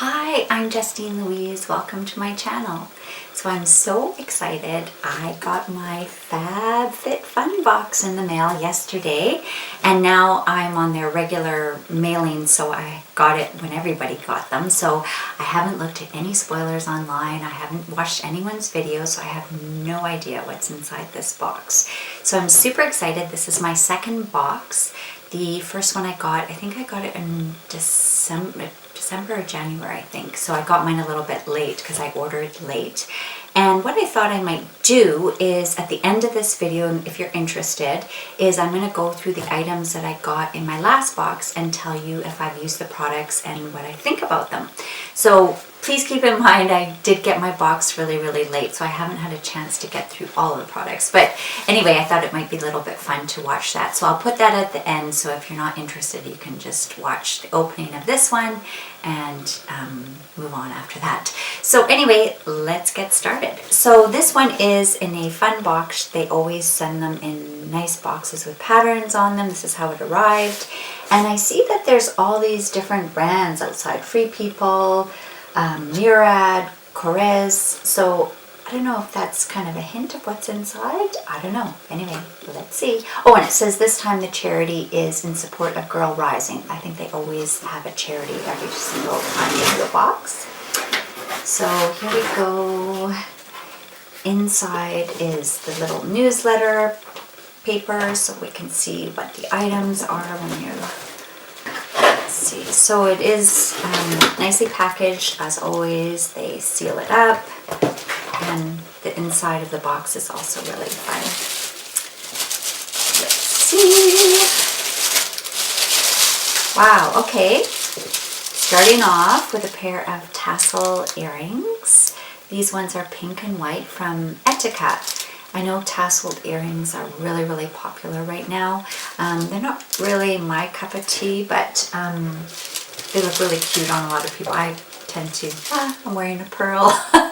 Hi, I'm Justine Louise. Welcome to my channel. So I'm so excited. I got my FabFitFun Box in the mail yesterday, and now I'm on their regular mailing, so I got it when everybody got them. So I haven't looked at any spoilers online. I haven't watched anyone's videos, so I have no idea what's inside this box. So I'm super excited. This is my second box. The first one I think I got it in December or January, I think. So I got mine a little bit late because I ordered late. And what I thought I might do is at the end of this video, if you're interested, is I'm going to go through the items that I got in my last box and tell you if I've used the products and what I think about them. So please keep in mind I did get my box really late, so I haven't had a chance to get through all of the products. But anyway, I thought it might be a little bit fun to watch that. So I'll put that at the end, so if you're not interested, you can just watch the opening of this one and move on after that. So anyway, let's get started. So this one is in a fun box. They always send them in nice boxes with patterns on them. This is how it arrived. And I see that there's all these different brands outside. Free People, Murad, Corez. So I don't know if that's kind of a hint of what's inside. I don't know. Anyway, let's see. Oh, and it says this time the charity is in support of Girl Rising. I think they always have a charity every single time they do a box. So here we go. Inside is the little newsletter paper, so we can see what the items are when you're... Let's see. So it is nicely packaged as always. They seal it up. And the inside of the box is also really fun. Let's see. Wow, okay. Starting off with a pair of tassel earrings. These ones are pink and white from Etiquette. I know tasseled earrings are really popular right now. They're not really my cup of tea, but they look really cute on a lot of people. I tend to, I'm wearing a pearl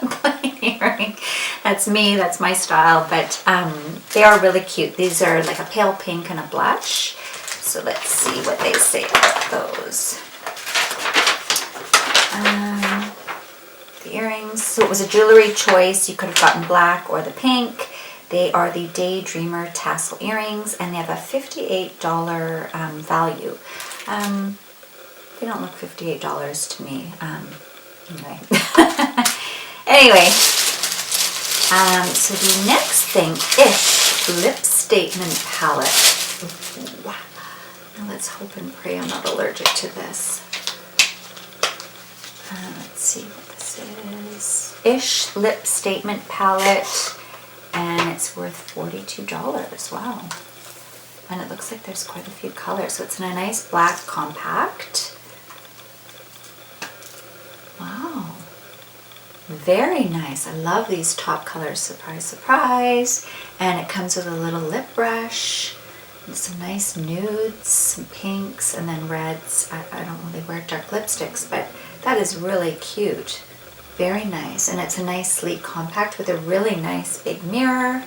plain earring. That's me, that's my style, but they are really cute. These are like a pale pink and a blush. So let's see what they say about those. The earrings, so it was a jewelry choice. You could have gotten black or the pink. They are the Daydreamer tassel earrings, and they have a $58 value. They don't look $58 to me. Anyway. Anyway, so the next thing, Ish Lip Statement Palette. Wow. Now let's hope and pray I'm not allergic to this. Let's see what this is. Ish Lip Statement Palette, and it's worth $42. Wow. And it looks like there's quite a few colors. So it's in a nice black compact. Wow. Very nice. I love these top colors. Surprise, surprise. And it comes with a little lip brush and some nice nudes, some pinks, and then reds. I don't really wear dark lipsticks, but that is really cute. Very nice. And it's a nice sleek compact with a really nice big mirror.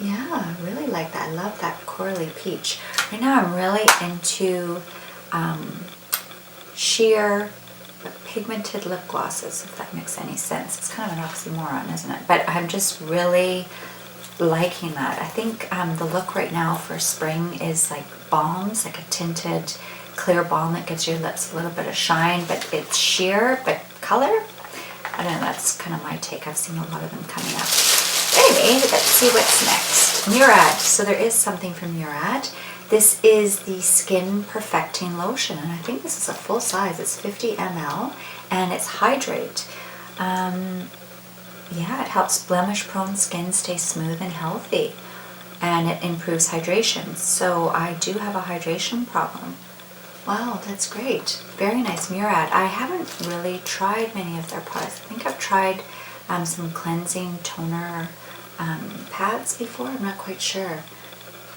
Yeah, I really like that. I love that corally peach. Right now I'm really into sheer but pigmented lip glosses, if that makes any sense. It's kind of an oxymoron, isn't it? But I'm just really liking that. I think the look right now for spring is like balms, like a tinted clear balm that gives your lips a little bit of shine, but it's sheer, but color. I don't know, that's kind of my take. I've seen a lot of them coming up. Anyway, let's see what's next. Murad. So there is something from Murad. This is the Skin Perfecting Lotion, and I think this is a full size. It's 50 ml, and it's Hydrate. Yeah, it helps blemish-prone skin stay smooth and healthy, and it improves hydration. So I do have a hydration problem. Wow, that's great. Very nice, Murad. I haven't really tried many of their products. I think I've tried some cleansing toner pads before. I'm not quite sure.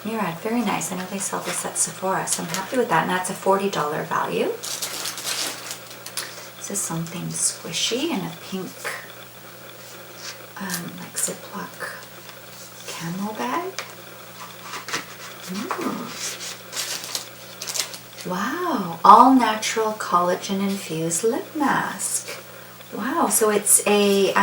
Murad, very nice. I know they sell this at Sephora, so I'm happy with that. And that's a $40 value. This is something squishy in a pink, like Ziploc camo bag. Wow, all natural collagen infused lip mask. Wow, so it's a, you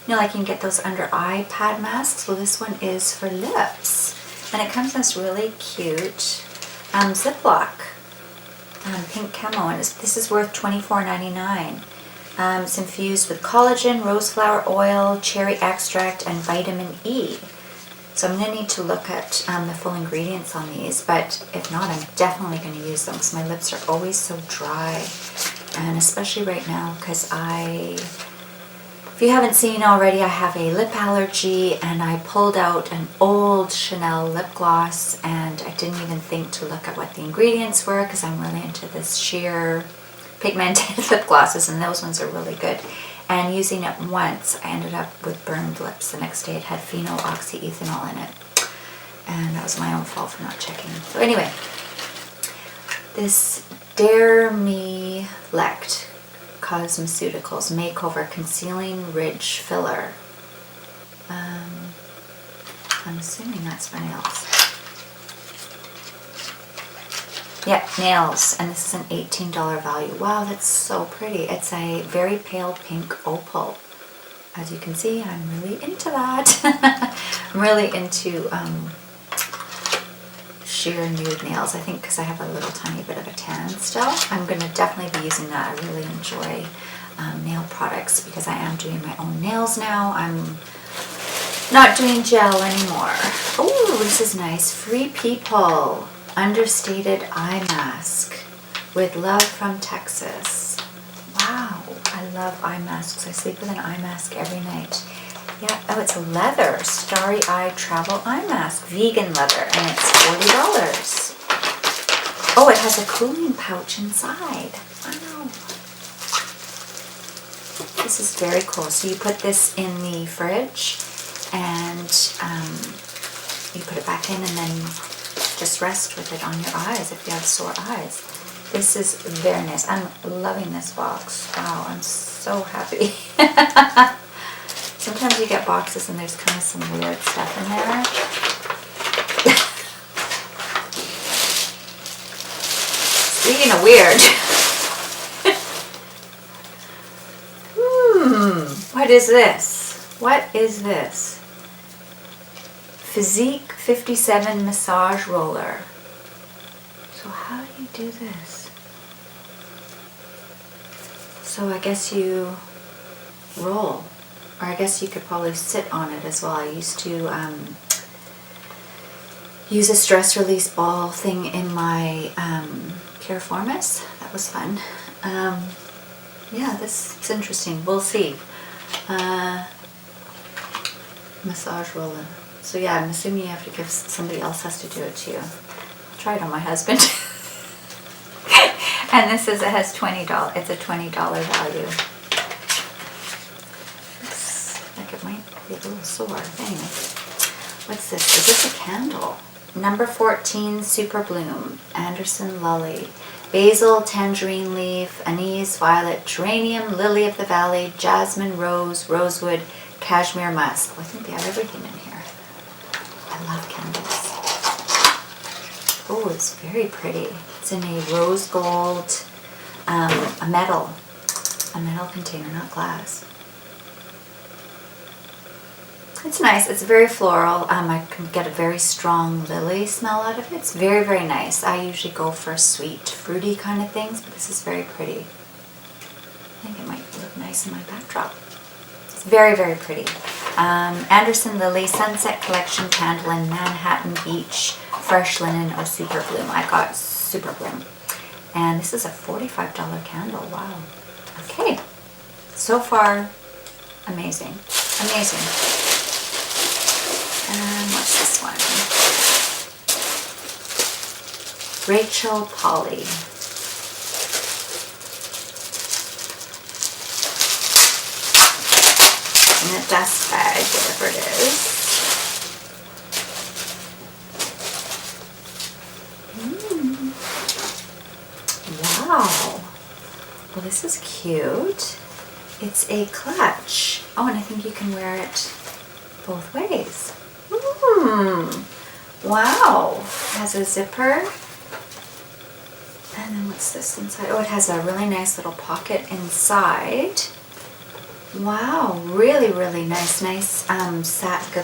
know, like you can get those under eye pad masks. Well, this one is for lips. And it comes in this really cute Ziploc, pink camo. And this is worth $24.99. It's infused with collagen, rose flower oil, cherry extract, and vitamin E. So I'm going to need to look at the full ingredients on these, but if not, I'm definitely going to use them because my lips are always so dry. And especially right now because if you haven't seen already, I have a lip allergy and I pulled out an old Chanel lip gloss and I didn't even think to look at what the ingredients were because I'm really into this sheer pigmented lip glosses, and those ones are really good. And using it once, I ended up with burned lips. The next day it had Phenoxyethanol in it. And that was my own fault for not checking. So anyway, this Dare Me Lect Cosmeceuticals Makeover Concealing Ridge Filler. I'm assuming that's for nails. Yep, nails, and this is an $18 value. Wow, that's so pretty. It's a very pale pink opal. As you can see, I'm really into that. I'm really into sheer nude nails, I think, because I have a little tiny bit of a tan still. I'm going to definitely be using that. I really enjoy nail products because I am doing my own nails now. I'm not doing gel anymore. Oh, this is nice. Free People Understated Eye Mask with love from Texas. Wow, I love eye masks. I sleep with an eye mask every night. Yeah, oh, it's a leather Starry Eye Travel Eye Mask, vegan leather, and it's $40. Oh, it has a cooling pouch inside. Wow. This is very cool. So you put this in the fridge and you put it back in and then just rest with it on your eyes if you have sore eyes. This is very nice. I'm loving this box. Wow, I'm so happy. Sometimes you get boxes and there's kind of some weird stuff in there. Speaking of weird. What is this? What is this? Physique 57 Massage Roller. So how do you do this? So I guess you roll. Or I guess you could probably sit on it as well. I used to use a stress release ball thing in my Piriformis. That was fun. Yeah, this is interesting. We'll see. Massage roller. So yeah, I'm assuming you have to give, somebody else has to do it to you. I'll try it on my husband. And this is, it has $20, it's a $20 value. Looks like it might be a little sore. Anyway, what's this? Is this a candle? Number 14, Super Bloom, Anderson Lully. Basil, tangerine leaf, anise, violet, geranium, lily of the valley, jasmine, rose, rosewood, cashmere musk. Well, I think they have everything in here. I love candles. Oh, it's very pretty. It's in a rose gold, a metal container, not glass. It's nice. It's very floral. I can get a very strong lily smell out of it. It's very, very nice. I usually go for sweet, fruity kind of things, but this is very pretty. I think it might look nice in my backdrop. It's very, very pretty. Anderson Lily Sunset Collection Candle in Manhattan Beach Fresh Linen or Super Bloom. I got Super Bloom. And this is a $45 candle. Wow. Okay. So far, amazing. Amazing. And what's this one? Rachel Polly. In a dust bag, whatever it is. Wow. Well, this is cute. It's a clutch. Oh, and I think you can wear it both ways. Wow. Has a zipper. And then what's this inside? Oh, it has a really nice little pocket inside. Wow, really, really nice. Nice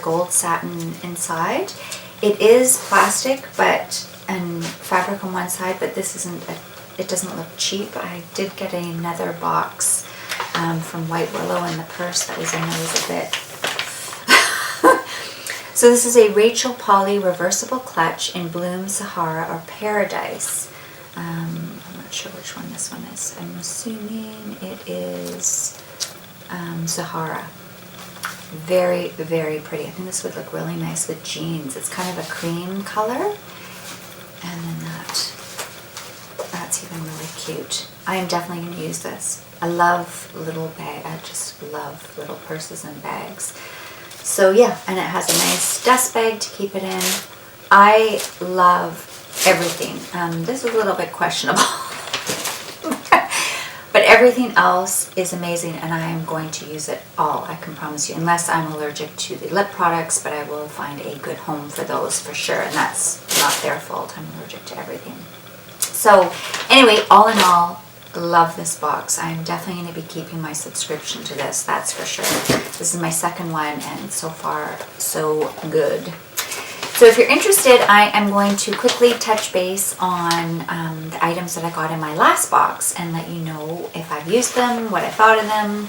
gold satin inside. It is plastic, and fabric on one side, but this isn't, it doesn't look cheap. I did get another box from White Willow, and the purse that was in there was a bit. So this is a Rachel Polly reversible clutch in Bloom, Sahara, or Paradise. I'm not sure which one this one is. I'm assuming it is Sahara. Very, very pretty. I think this would look really nice with jeans. It's kind of a cream color. And then that's even really cute. I am definitely going to use this. I love little bag. I just love little purses and bags. So yeah, and it has a nice dust bag to keep it in. I love everything. This is a little bit questionable. But everything else is amazing, and I am going to use it all, I can promise you, unless I'm allergic to the lip products, but I will find a good home for those for sure, and that's not their fault. I'm allergic to everything. So anyway, all in all, love this box. I'm definitely going to be keeping my subscription to this, that's for sure. This is my second one, and so far, so good. So if you're interested, I am going to quickly touch base on the items that I got in my last box and let you know if I've used them, what I thought of them,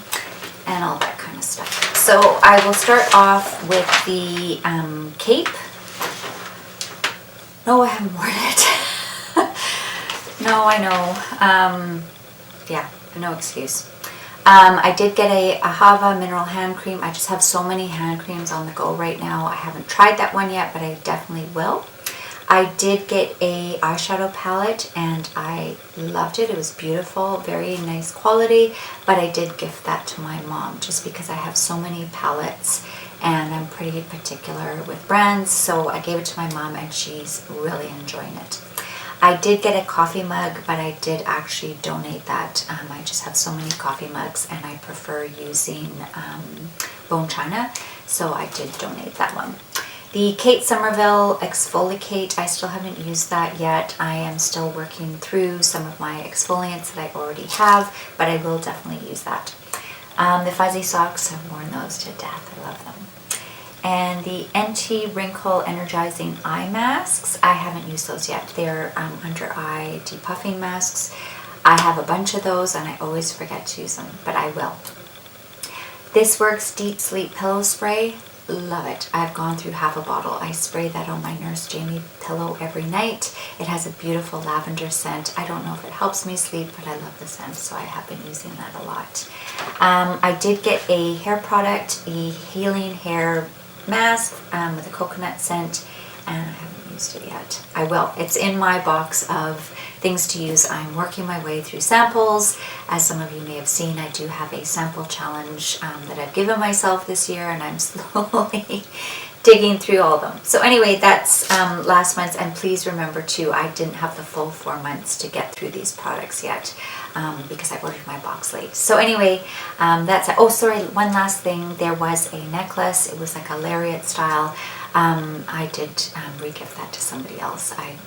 and all that kind of stuff. So I will start off with the cape. No, I haven't worn it. No, I know. Yeah, no excuse. I did get a Hava mineral hand cream. I just have so many hand creams on the go right now. I haven't tried that one yet, but I definitely will. I did get a eyeshadow palette, and I loved it. It was beautiful, very nice quality, but I did gift that to my mom just because I have so many palettes and I'm pretty particular with brands, so I gave it to my mom and she's really enjoying it. I did get a coffee mug, but I did actually donate that. I just have so many coffee mugs and I prefer using bone china, so I did donate that one. The Kate Somerville Exfoliate, I still haven't used that yet. I am still working through some of my exfoliants that I already have, but I will definitely use that. The fuzzy socks, I've worn those to death. I love them. And the Anti-Wrinkle Energizing Eye Masks, I haven't used those yet. They're under eye depuffing masks. I have a bunch of those and I always forget to use them, but I will. This Works Deep Sleep Pillow Spray, love it. I've gone through half a bottle. I spray that on my Nurse Jamie pillow every night. It has a beautiful lavender scent. I don't know if it helps me sleep, but I love the scent, so I have been using that a lot. I did get a hair product, a Healing Hair Mask with a coconut scent, and I haven't used it yet. I will. It's in my box of things to use. I'm working my way through samples. As some of you may have seen, I do have a sample challenge that I've given myself this year, and I'm slowly digging through all of them. So anyway, that's last month's, and please remember too, I didn't have the full 4 months to get through these products yet because I ordered my box late. So anyway, that's it. Oh, sorry, one last thing. There was a necklace. It was like a lariat style. I did re-gift that to somebody else. I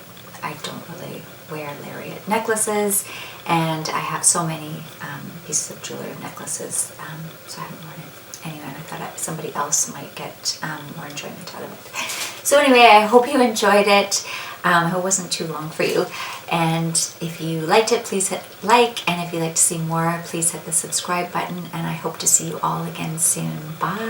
don't really wear lariat necklaces, and I have so many pieces of jewelry necklaces, so I haven't worn it anyway, and I thought somebody else might get more enjoyment out of it. So anyway, I hope you enjoyed it. I hope it wasn't too long for you, and if you liked it, please hit like, and if you'd like to see more, please hit the subscribe button, and I hope to see you all again soon. Bye!